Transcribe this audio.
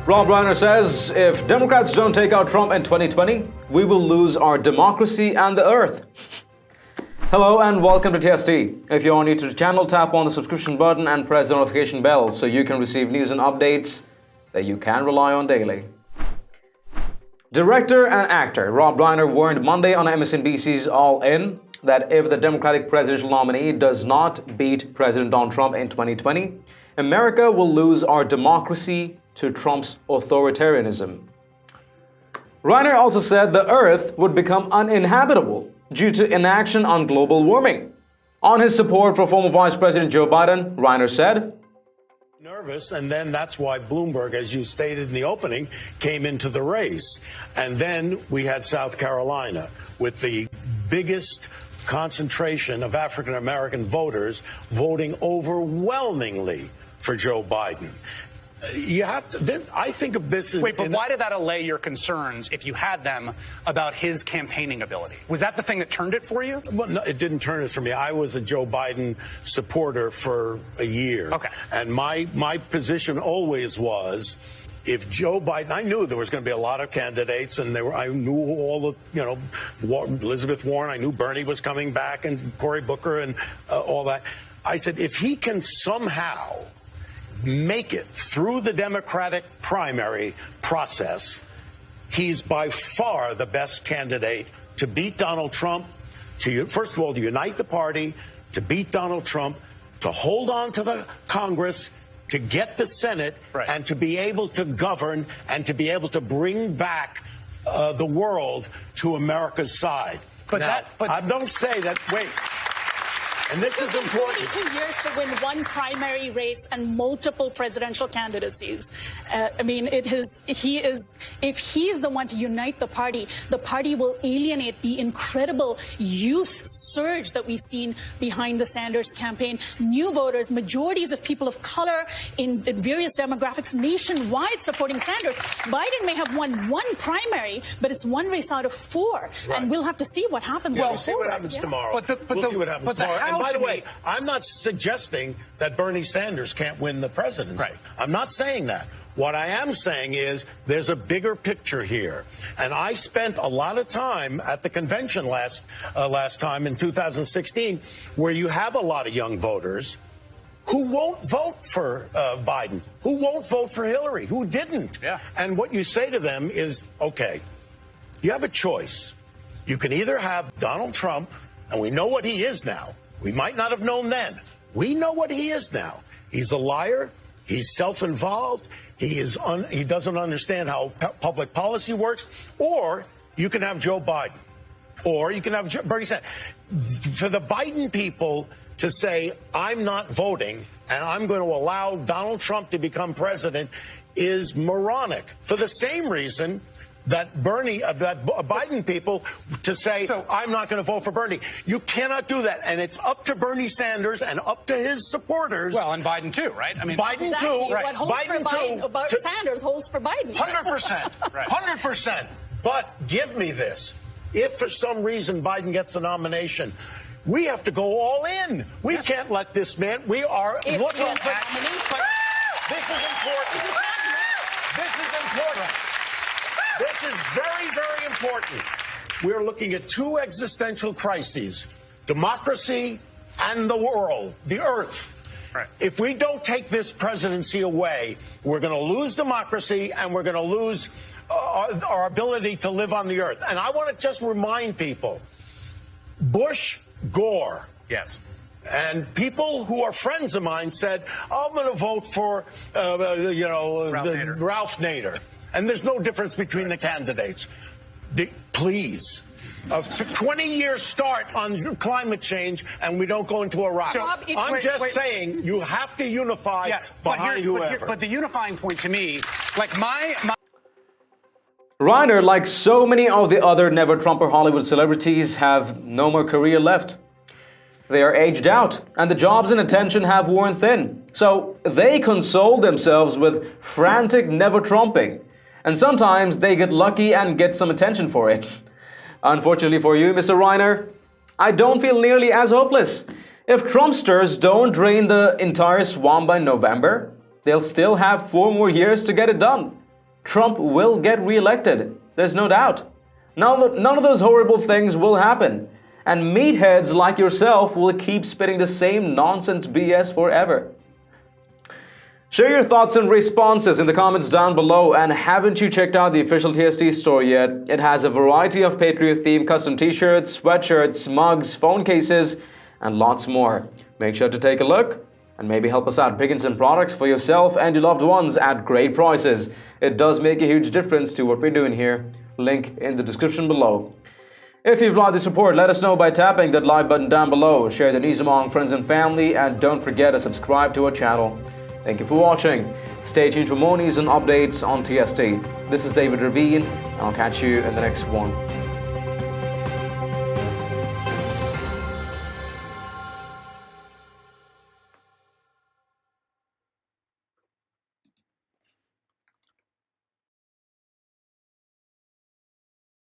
Rob Reiner says, if Democrats don't take out Trump in 2020, we will lose our democracy and the earth. Hello and welcome to TST. If you're new to the channel, tap on the subscription button and press the notification bell so you can receive news and updates that you can rely on daily. Director and actor Rob Reiner warned Monday on MSNBC's All In that if the Democratic presidential nominee does not beat President Donald Trump in 2020, America will lose our democracy to Trump's authoritarianism. Reiner also said the Earth would become uninhabitable due to inaction on global warming. On his support for former Vice President Joe Biden, Reiner said, nervous, and then that's why Bloomberg, as you stated in the opening, came into the race. And then we had South Carolina with the biggest concentration of African American voters voting overwhelmingly for Joe Biden. You have to, I think of this as... Wait, but why did that allay your concerns, if you had them, about his campaigning ability? Was that the thing that turned it for you? Well, no, it didn't turn it for me. I was a Joe Biden supporter for a year. Okay. And my position always was, if Joe Biden, I knew there was going to be a lot of candidates, and I knew all the, Elizabeth Warren, I knew Bernie was coming back, and Cory Booker, and all that. I said, if he can somehow make it through the Democratic primary process, he's by far the best candidate to beat Donald Trump, first of all, to unite the party, to beat Donald Trump, to hold on to the Congress, to get the Senate, and to be able to govern and to be able to bring back the world to America's side. But I don't say that, wait. And this is important. 22 years to win one primary race and multiple presidential candidacies. If he is the one to unite the party will alienate the incredible youth surge that we've seen behind the Sanders campaign. New voters, majorities of people of color in various demographics nationwide supporting Sanders. Biden may have won one primary, but it's one race out of four. Right. And we'll have to see what happens. We'll see what happens tomorrow. We'll see what happens tomorrow. By the way, I'm not suggesting that Bernie Sanders can't win the presidency. Right. I'm not saying that. What I am saying is there's a bigger picture here. And I spent a lot of time at the convention last time in 2016, where you have a lot of young voters who won't vote for Biden, who won't vote for Hillary, who didn't. Yeah. And what you say to them is, okay, you have a choice. You can either have Donald Trump, and we know what he is now. We might not have known then. We know what he is now. He's a liar. He's self-involved. He doesn't understand how public policy works. Or you can have Joe Biden. Or you can have Bernie Sanders. For the Biden people to say, I'm not voting and I'm going to allow Donald Trump to become president is moronic. For the same reason that Biden people to say, I'm not going to vote for Bernie. You cannot do that. And it's up to Bernie Sanders and up to his supporters. Well, and Biden too, right? I mean, Biden too. Right. What holds Biden for Biden, Sanders holds for Biden. 100%. 100%. But give me this. If for some reason Biden gets the nomination, we have to go all in. We can't let this man. We are looking at this is important. This is important. This is very, very important. We're looking at two existential crises, democracy and the world, the earth. Right. If we don't take this presidency away, we're going to lose democracy and we're going to lose our ability to live on the earth. And I want to just remind people, Bush, Gore. Yes. And people who are friends of mine said, I'm going to vote for, Ralph Nader. And there's no difference between the candidates. Please. A 20-year start on climate change, and we don't go into Iraq. So, I'm just saying you have to unify behind whoever. But the unifying point to me, like my Reiner, like so many of the other never-Trumper Hollywood celebrities, have no more career left. They are aged out, and the jobs and attention have worn thin. So they console themselves with frantic never-Trumping. And sometimes they get lucky and get some attention for it. Unfortunately for you, Mr. Reiner, I don't feel nearly as hopeless. If Trumpsters don't drain the entire swamp by November, they'll still have 4 more years to get it done. Trump will get re-elected. There's no doubt. None of those horrible things will happen. And meatheads like yourself will keep spitting the same nonsense BS forever. Share your thoughts and responses in the comments down below. And haven't you checked out the official TST store yet? It has a variety of Patriot-themed custom t-shirts, sweatshirts, mugs, phone cases, and lots more. Make sure to take a look and maybe help us out picking some products for yourself and your loved ones at great prices. It does make a huge difference to what we're doing here. Link in the description below. If you've liked this report, let us know by tapping that like button down below. Share the news among friends and family, and don't forget to subscribe to our channel. Thank you for watching. Stay tuned for more news and updates on TST. This is David Ravine, and I'll catch you in the next one.